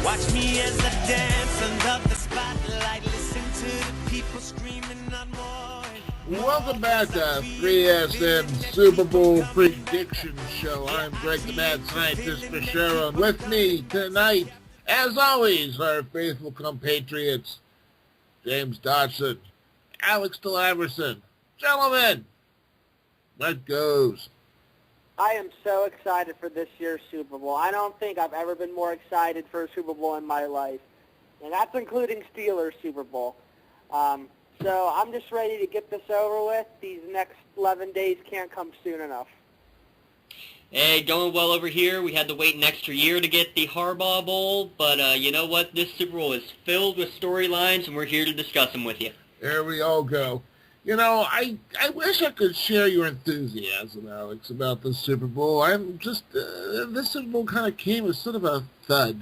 Watch me as I dance under the spotlight. Listen to the people screaming on more. Welcome back to 3SM Super Bowl Prediction Show. I'm Greg the Mad Scientist Fischero, and with me tonight, as always, our faithful compatriots, James Dodson, Alex DeLaverson. Gentlemen, what goes? I am so excited for this year's Super Bowl. I don't think I've ever been more excited for a Super Bowl in my life, and that's including Steelers Super Bowl. So I'm just ready to get this over with. These next 11 days can't come soon enough. Hey, going well over here. We had to wait an extra year to get the Harbaugh Bowl, but you know what? This Super Bowl is filled with storylines, and we're here to discuss them with you. There we all go. You know, I wish I could share your enthusiasm, Alex, about the Super Bowl. I'm just, this Super Bowl kind of came as sort of a thud.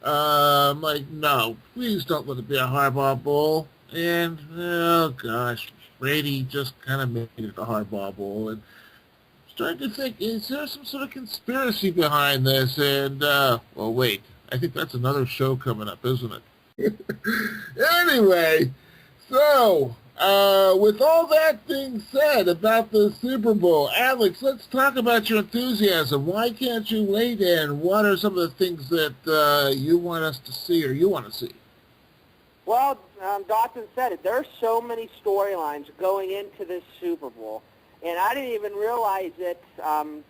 I'm like, no, please don't let it be a Harbaugh Bowl. And, oh gosh, Brady just kind of made it a Harbaugh Bowl. And I'm starting to think, is there some sort of conspiracy behind this? And, well, wait, I think that's another show coming up, isn't it? Anyway, so, with all that being said about the Super Bowl, Alex, let's talk about your enthusiasm. Why can't you wait in? What are some of the things that you want us to see or you want to see? Well, Dawson said it. There are so many storylines going into this Super Bowl, and I didn't even realize it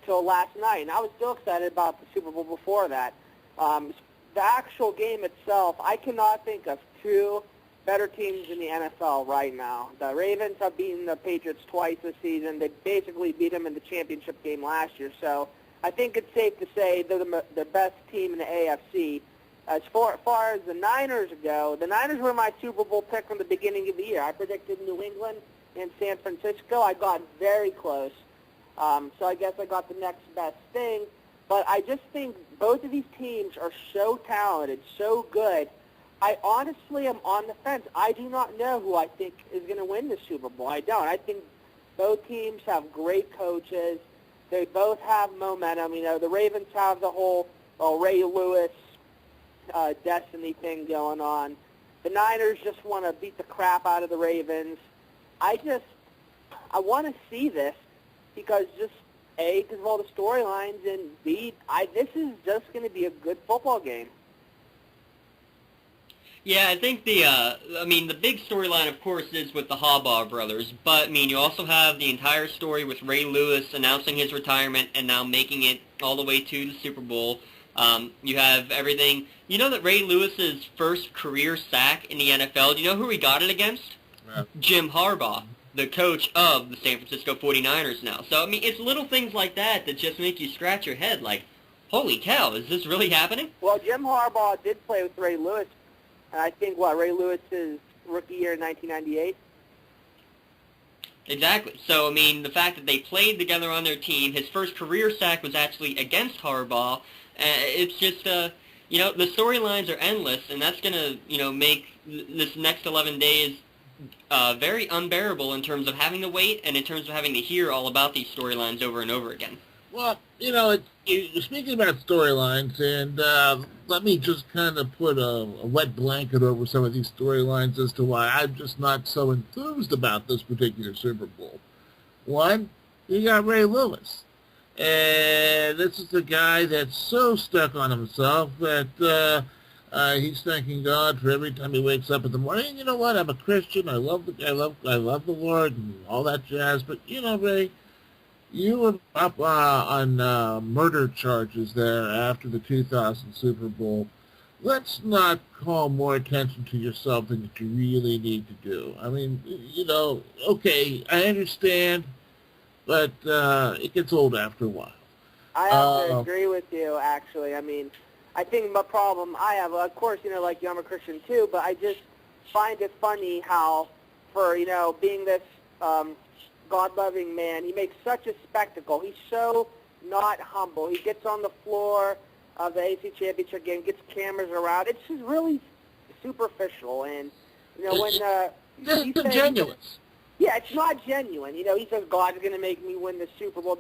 till last night, and I was still excited about the Super Bowl before that. The actual game itself, I cannot think of two better teams in the NFL right now. The Ravens have beaten the Patriots twice this season. They basically beat them in the championship game last year, so I think it's safe to say they're the best team in the AFC. As far as the Niners go, the Niners were my Super Bowl pick from the beginning of the year. I predicted New England and San Francisco. I got very close. So I guess I got the next best thing. But I just think both of these teams are so talented, so good. I honestly am on the fence. I do not know who I think is going to win the Super Bowl. I don't. I think both teams have great coaches. They both have momentum. You know, the Ravens have the whole Ray Lewis destiny thing going on. The Niners just want to beat the crap out of the Ravens. I want to see this because just A, because of all the storylines, and B, this is just going to be a good football game. Yeah, I think the big storyline, of course, is with the Harbaugh brothers, but, I mean, you also have the entire story with Ray Lewis announcing his retirement and now making it all the way to the Super Bowl. You have everything. You know that Ray Lewis's first career sack in the NFL, do you know who he got it against? Yeah. Jim Harbaugh, the coach of the San Francisco 49ers now. So, I mean, it's little things like that that just make you scratch your head like, holy cow, is this really happening? Well, Jim Harbaugh did play with Ray Lewis, and I think, Ray Lewis's rookie year in 1998? Exactly. So, I mean, the fact that they played together on their team, his first career sack was actually against Harbaugh. It's just, the storylines are endless, and that's going to, make this next 11 days very unbearable in terms of having to wait and in terms of having to hear all about these storylines over and over again. Well, speaking about storylines, and let me just kind of put a wet blanket over some of these storylines as to why I'm just not so enthused about this particular Super Bowl. One, you got Ray Lewis. And this is a guy that's so stuck on himself that he's thanking God for every time he wakes up in the morning. And you know what? I'm a Christian. I love the Lord and all that jazz. But Ray, you were up on murder charges there after the 2000 Super Bowl. Let's not call more attention to yourself than that you really need to do. I mean, okay, I understand. But it gets old after a while. I have to agree with you, actually. I mean, I think the problem I have, of course, like I'm a Christian too, but I just find it funny how, for, being this God-loving man, he makes such a spectacle. He's so not humble. He gets on the floor of the AC Championship game, gets cameras around. It's just really superficial. And, when... disingenuous. Yeah, it's not genuine. He says God's going to make me win the Super Bowl.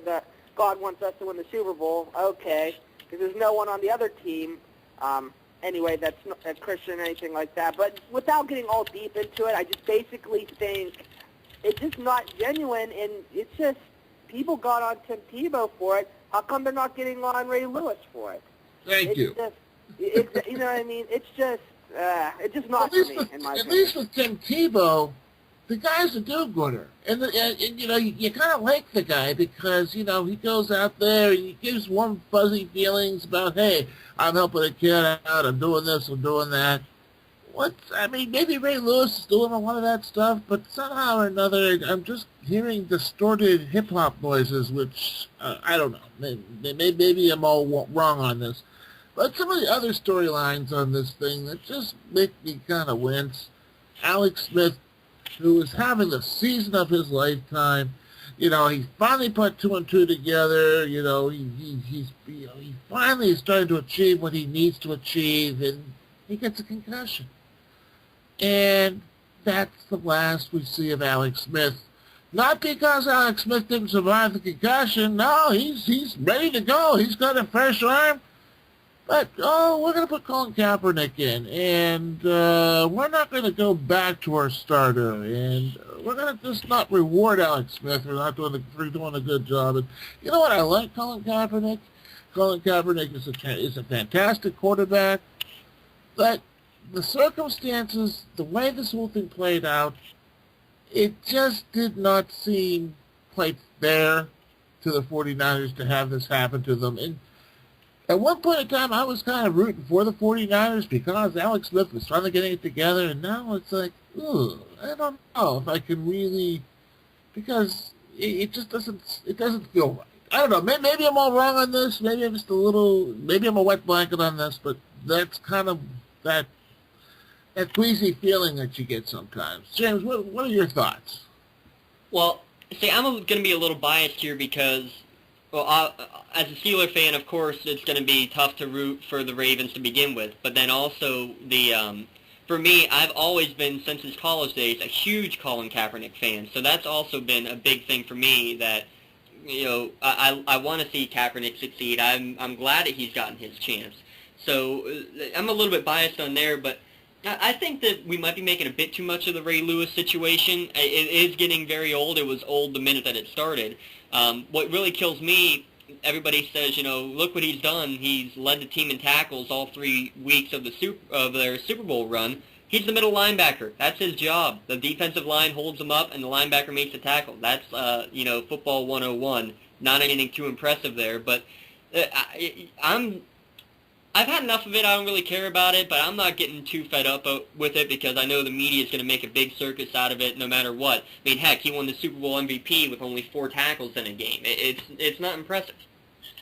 God wants us to win the Super Bowl. Okay, because there's no one on the other team anyway that's not a Christian or anything like that. But without getting all deep into it, I just basically think it's just not genuine, and it's just people got on Tim Tebow for it. How come they're not getting on Ray Lewis for it? Thank you. It's, you know what I mean? It's just not for me, in my opinion. At least with Tim Tebow, the guy's a do-gooder. And you know, you kind of like the guy because, you know, he goes out there and he gives warm, fuzzy feelings about, hey, I'm helping a kid out, I'm doing this, I'm doing that. I mean, maybe Ray Lewis is doing a lot of that stuff, but somehow or another, I'm just hearing distorted hip-hop noises, which, I don't know. Maybe I'm all wrong on this. But some of the other storylines on this thing that just make me kind of wince. Alex Smith, who is having the season of his lifetime, you know, he finally put 2 and 2 together. You know, he finally is starting to achieve what he needs to achieve, and he gets a concussion. And that's the last we see of Alex Smith. Not because Alex Smith didn't survive the concussion. No, he's ready to go. He's got a fresh arm. But, we're going to put Colin Kaepernick in, and we're not going to go back to our starter, and we're going to just not reward Alex Smith for doing a good job. And you know what? I like Colin Kaepernick. Colin Kaepernick is a fantastic quarterback, but the circumstances, the way this whole thing played out, it just did not seem quite fair to the 49ers to have this happen to them. And at one point in time, I was kind of rooting for the 49ers because Alex Smith was finally getting it together, and now it's like, I don't know if I can really, because it just doesn't feel right. I don't know, maybe I'm all wrong on this, maybe I'm a wet blanket on this, but that's kind of that queasy feeling that you get sometimes. James, what are your thoughts? Well, see, I'm going to be a little biased here because, well, as a Steeler fan, of course, it's going to be tough to root for the Ravens to begin with. But then also, for me, I've always been, since his college days, a huge Colin Kaepernick fan. So that's also been a big thing for me that, you know, I want to see Kaepernick succeed. I'm glad that he's gotten his chance. So I'm a little bit biased on there, but I think that we might be making a bit too much of the Ray Lewis situation. It is getting very old. It was old the minute that it started. What really kills me, everybody says, you know, look what he's done. He's led the team in tackles all 3 weeks of their Super Bowl run. He's the middle linebacker. That's his job. The defensive line holds him up, and the linebacker makes the tackle. That's, you know, football 101. Not anything too impressive there, but I've had enough of it. I don't really care about it, but I'm not getting too fed up with it because I know the media is going to make a big circus out of it no matter what. I mean, heck, he won the Super Bowl MVP with only 4 tackles in a game. It's not impressive.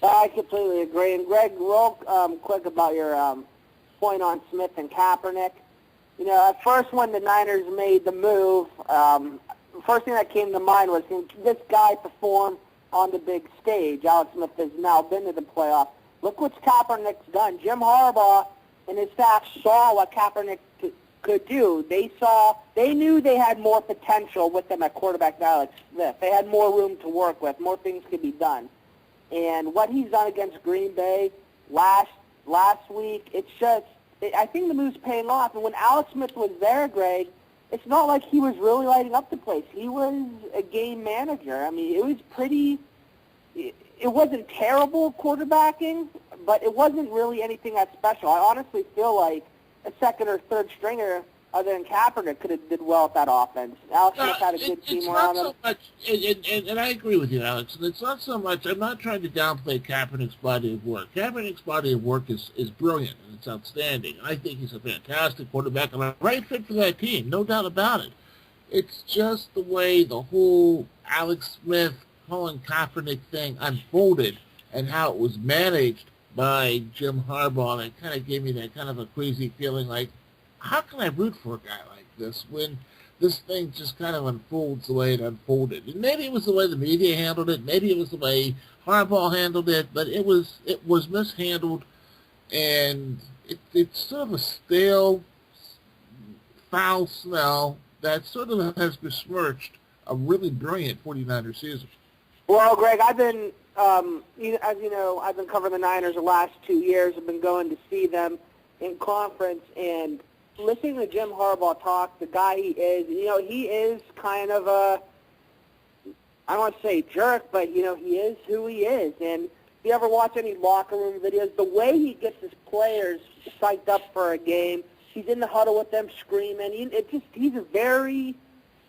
I completely agree. And Greg, real quick about your point on Smith and Kaepernick. You know, at first when the Niners made the move, the first thing that came to mind was, can this guy perform on the big stage? Alex Smith has now been to the playoffs. Look what Kaepernick's done. Jim Harbaugh and his staff saw what Kaepernick could do. They knew they had more potential with them at quarterback than Alex Smith. They had more room to work with. More things could be done. And what he's done against Green Bay last week, I think the move's paying off. And when Alex Smith was there, Greg, it's not like he was really lighting up the place. He was a game manager. I mean, it was pretty. It wasn't terrible quarterbacking, but it wasn't really anything that special. I honestly feel like a second or third stringer other than Kaepernick could have did well at that offense. Alex Smith had a good team around him. And I agree with you, Alex. And it's not so much, I'm not trying to downplay Kaepernick's body of work. Kaepernick's body of work is brilliant, and it's outstanding. I think he's a fantastic quarterback and a right fit for that team, no doubt about it. It's just the way the whole Alex Smith, Colin Kaepernick thing unfolded and how it was managed by Jim Harbaugh, and it kind of gave me that kind of a queasy feeling like, how can I root for a guy like this when this thing just kind of unfolds the way it unfolded? And maybe it was the way the media handled it, maybe it was the way Harbaugh handled it, but it was mishandled, and it's sort of a stale, foul smell that sort of has besmirched a really brilliant 49er season. Well, Greg, I've been, as you know, I've been covering the Niners the last 2 years. I've been going to see them. in conference, and listening to Jim Harbaugh talk, the guy he is, he is kind of a, I don't want to say jerk, but, he is who he is. And if you ever watch any locker room videos, the way he gets his players psyched up for a game, he's in the huddle with them screaming. He's a very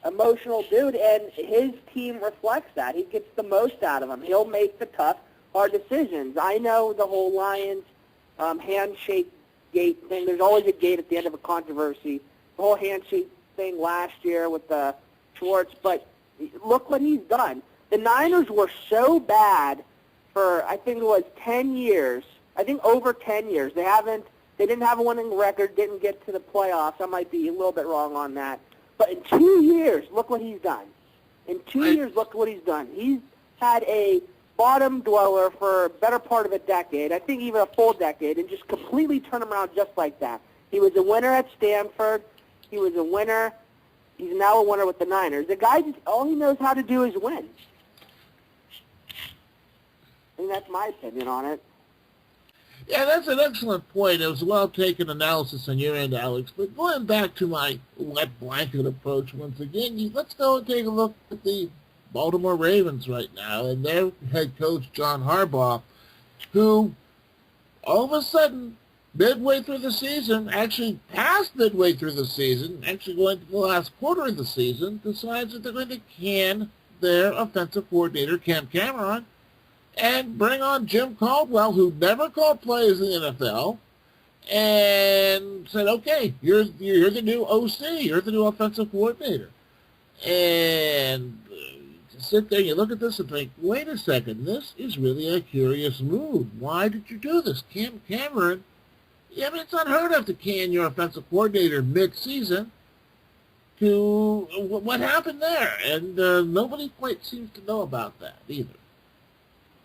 emotional dude, and his team reflects that. He gets the most out of them. He'll make the tough, hard decisions. I know the whole Lions handshake gate thing. There's always a gate at the end of a controversy. The whole handshake thing last year with the Schwartz, but look what he's done. The Niners were so bad for, I think it was 10 years. I think over 10 years. They didn't have a winning record, didn't get to the playoffs. I might be a little bit wrong on that. But in 2 years, look what he's done. In 2 years, look what he's done. He's had a bottom dweller for a better part of a decade, I think even a full decade, and just completely turn him around just like that. He was a winner at Stanford. He was a winner. He's now a winner with the Niners. The guy, all he knows how to do is win. I think that's my opinion on it. Yeah, that's an excellent point. It was a well-taken analysis on your end, Alex. But going back to my wet blanket approach once again, let's go and take a look at the Baltimore Ravens right now and their head coach, John Harbaugh, who all of a sudden, midway through the season, actually past midway through the season, actually going to the last quarter of the season, decides that they're going to can their offensive coordinator, Cam Cameron, and bring on Jim Caldwell, who never called plays in the NFL, and said, okay, you're the new OC, you're the new offensive coordinator. And to sit there, you look at this and think, wait a second, this is really a curious move. Why did you do this? Cameron, it's unheard of to can your offensive coordinator mid-season. What happened there? And nobody quite seems to know about that either.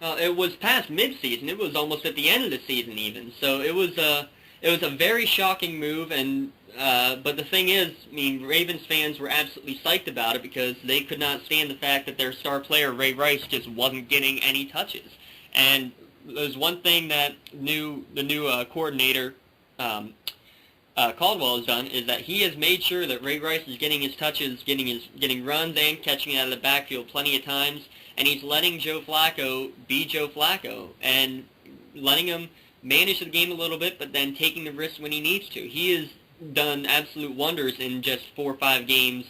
It was past mid-season. It was almost at the end of the season even. So it was a very shocking move. And but the thing is, Ravens fans were absolutely psyched about it because they could not stand the fact that their star player Ray Rice just wasn't getting any touches. And there's one thing that the new coordinator Caldwell has done is that he has made sure that Ray Rice is getting his touches, getting runs and catching it out of the backfield plenty of times. And he's letting Joe Flacco be Joe Flacco and letting him manage the game a little bit, but then taking the risks when he needs to. He has done absolute wonders in just 4 or 5 games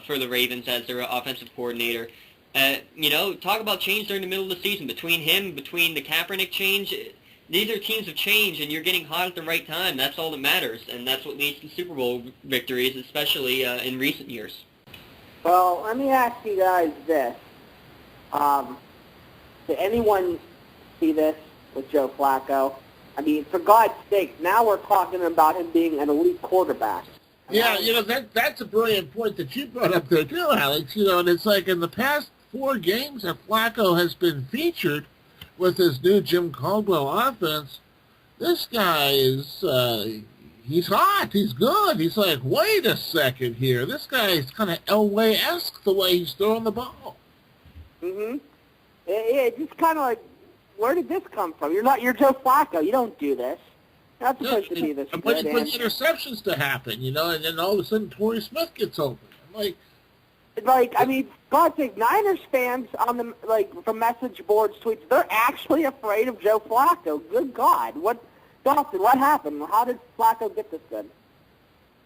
for the Ravens as their offensive coordinator. Talk about change during the middle of the season. Between the Kaepernick change, these are teams of change, and you're getting hot at the right time. That's all that matters, and that's what leads to Super Bowl victories, especially in recent years. Well, let me ask you guys this. Did anyone see this with Joe Flacco? For God's sake, now we're talking about him being an elite quarterback. Yeah, that's a brilliant point that you brought up there too, Alex. And it's like in the past 4 games that Flacco has been featured with his new Jim Caldwell offense, this guy is, he's hot, he's good. He's like, wait a second here. This guy is kind of Elway-esque the way he's throwing the ball. Mm-hmm. It's just kind of like, where did this come from? You're Joe Flacco. You don't do this. You're not supposed to be this good. I'm waiting for the interceptions to happen, and then all of a sudden Torrey Smith gets open. God's sake, Niners fans from message boards, tweets, they're actually afraid of Joe Flacco. Good God. Dawson, what happened? How did Flacco get this good?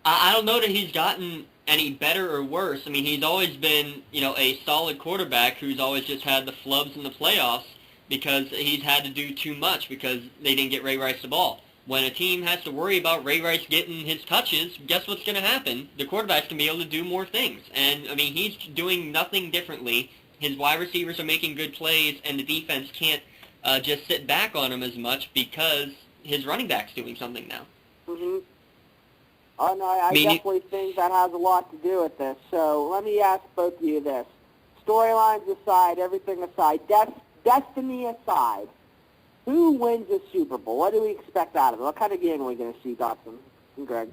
I don't know that he's gotten any better or worse. He's always been, a solid quarterback who's always just had the flubs in the playoffs because he's had to do too much because they didn't get Ray Rice the ball. When a team has to worry about Ray Rice getting his touches, guess what's going to happen? The quarterback's going to be able to do more things. And, he's doing nothing differently. His wide receivers are making good plays, and the defense can't just sit back on him as much because his running back's doing something now. Mm-hmm. Oh, no, I definitely think that has a lot to do with this. So let me ask both of you this. Storylines aside, everything aside, destiny aside, who wins the Super Bowl? What do we expect out of it? What kind of game are we going to see, Dawson and Greg?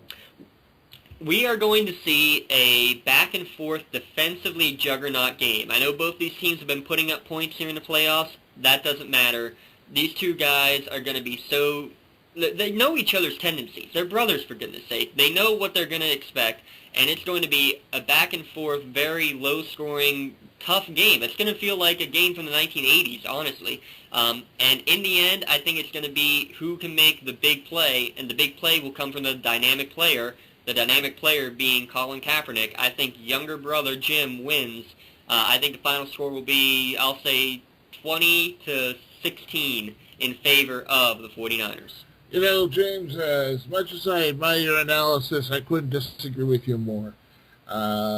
We are going to see a back-and-forth defensively juggernaut game. I know both these teams have been putting up points here in the playoffs. That doesn't matter. These two guys are going to be so they know each other's tendencies. They're brothers, for goodness sake. They know what they're going to expect, and it's going to be a back-and-forth, very low-scoring, tough game. It's going to feel like a game from the 1980s, honestly. And in the end, I think it's going to be who can make the big play, and the big play will come from the dynamic player being Colin Kaepernick. I think younger brother Jim wins. I think the final score will be, I'll say, 20-16 in favor of the 49ers. You know, James, as much as I admire your analysis, I couldn't disagree with you more.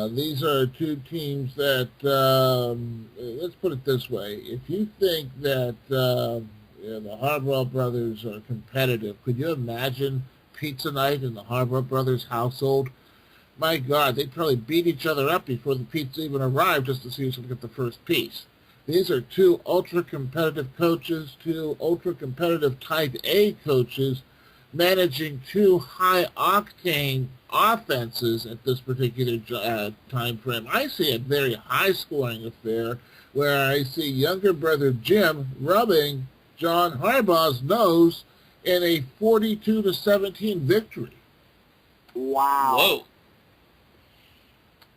These are two teams that, let's put it this way. If you think that the Harbaugh brothers are competitive, could you imagine pizza night in the Harbaugh brothers' household? My God, they'd probably beat each other up before the pizza even arrived just to see who's going to get the first piece. These are two ultra-competitive coaches, two ultra-competitive Type A coaches, managing two high-octane offenses at this particular time frame. I see a very high-scoring affair where I see younger brother Jim rubbing John Harbaugh's nose in a 42-17 victory. Wow. Whoa.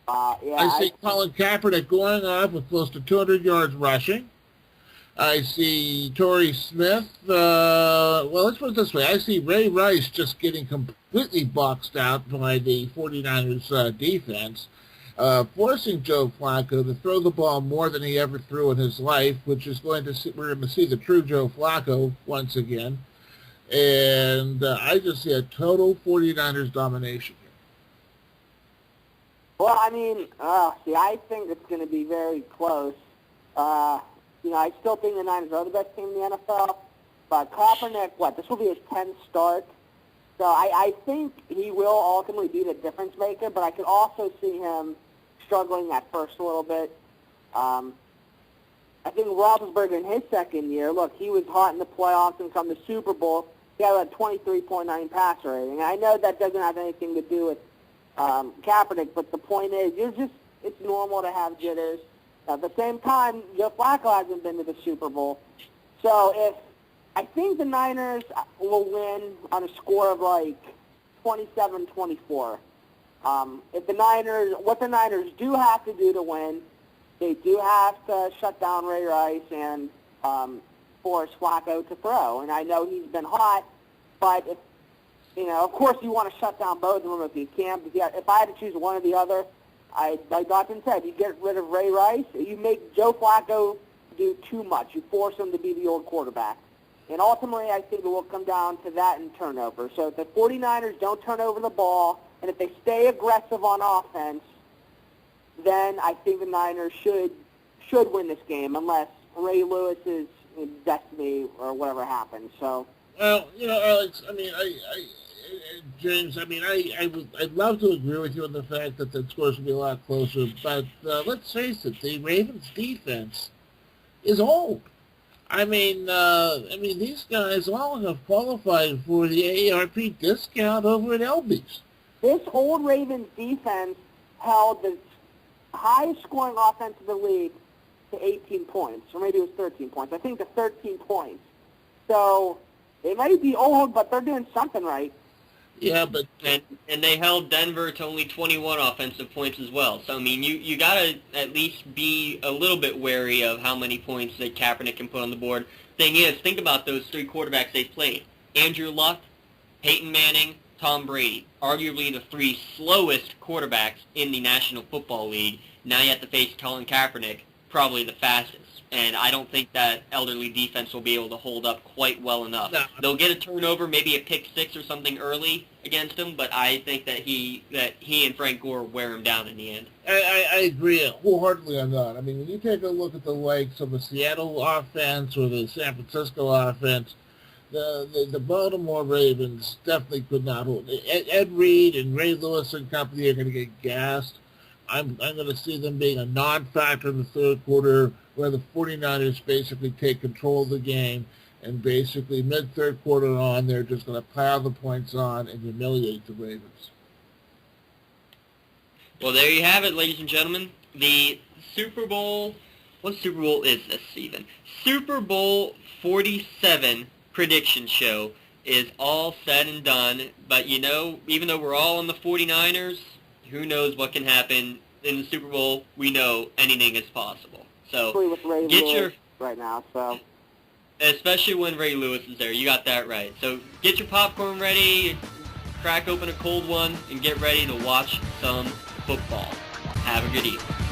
Yeah, I see Colin Kaepernick going off with close to 200 yards rushing. I see Torrey Smith. Well, let's put it this way. I see Ray Rice just getting completely boxed out by the 49ers defense, forcing Joe Flacco to throw the ball more than he ever threw in his life, which is we're going to see the true Joe Flacco once again. And I just see a total 49ers domination. Well, I mean, I think it's going to be very close. I still think the Niners are the best team in the NFL. But Kaepernick, this will be his 10th start. So I think he will ultimately be the difference maker, but I could also see him struggling at first a little bit. I think Roethlisberger in his second year, he was hot in the playoffs and come to Super Bowl. He had a 23.9 passer rating. I know that doesn't have anything to do with Kaepernick, but the point is, it's normal to have jitters. At the same time, Joe Flacco hasn't been to the Super Bowl. So I think the Niners will win on a score of 27-24. What the Niners do have to do to win, they do have to shut down Ray Rice and force Flacco to throw. And I know he's been hot, but of course you want to shut down both of them if you can. If I had to choose one or the other, like Dawson said, you get rid of Ray Rice, you make Joe Flacco do too much. You force him to be the old quarterback. And ultimately, I think it will come down to that and turnover. So if the 49ers don't turn over the ball, and if they stay aggressive on offense, then I think the Niners should win this game, unless Ray Lewis's destiny or whatever happens. So. Well, Alex, James, I'd love to agree with you on the fact that the scores will be a lot closer, but let's face it, the Ravens' defense is old. These guys all have qualified for the AARP discount over at Elby's. This old Ravens defense held the highest scoring offense in the league to 18 points, or maybe it was 13 points. I think to 13 points. So they might be old, but they're doing something right. Yeah, but and they held Denver to only 21 offensive points as well. So you gotta at least be a little bit wary of how many points that Kaepernick can put on the board. Thing is, think about those three quarterbacks they've played: Andrew Luck, Peyton Manning, Tom Brady. Arguably the three slowest quarterbacks in the National Football League. Now you have to face Colin Kaepernick, probably the fastest. And I don't think that elderly defense will be able to hold up quite well enough. No. They'll get a turnover, maybe a pick six or something early against him, but I think that he and Frank Gore wear him down in the end. I agree wholeheartedly on that. When you take a look at the likes of the Seattle offense or the San Francisco offense, the Baltimore Ravens definitely could not hold. Ed Reed and Ray Lewis and company are going to get gassed. I'm going to see them being a non-factor in the third quarter, where the 49ers basically take control of the game, and basically mid-third quarter on, they're just going to pile the points on and humiliate the Ravens. Well, there you have it, ladies and gentlemen. The Super Bowl, what Super Bowl is this even? Super Bowl 47 prediction show is all said and done. But, you know, even though we're all on the 49ers, who knows what can happen in the Super Bowl? We know anything is possible. So Especially with Ray get Lewis your... right now, so... Especially when Ray Lewis is there. You got that right. So get your popcorn ready, crack open a cold one, and get ready to watch some football. Have a good evening.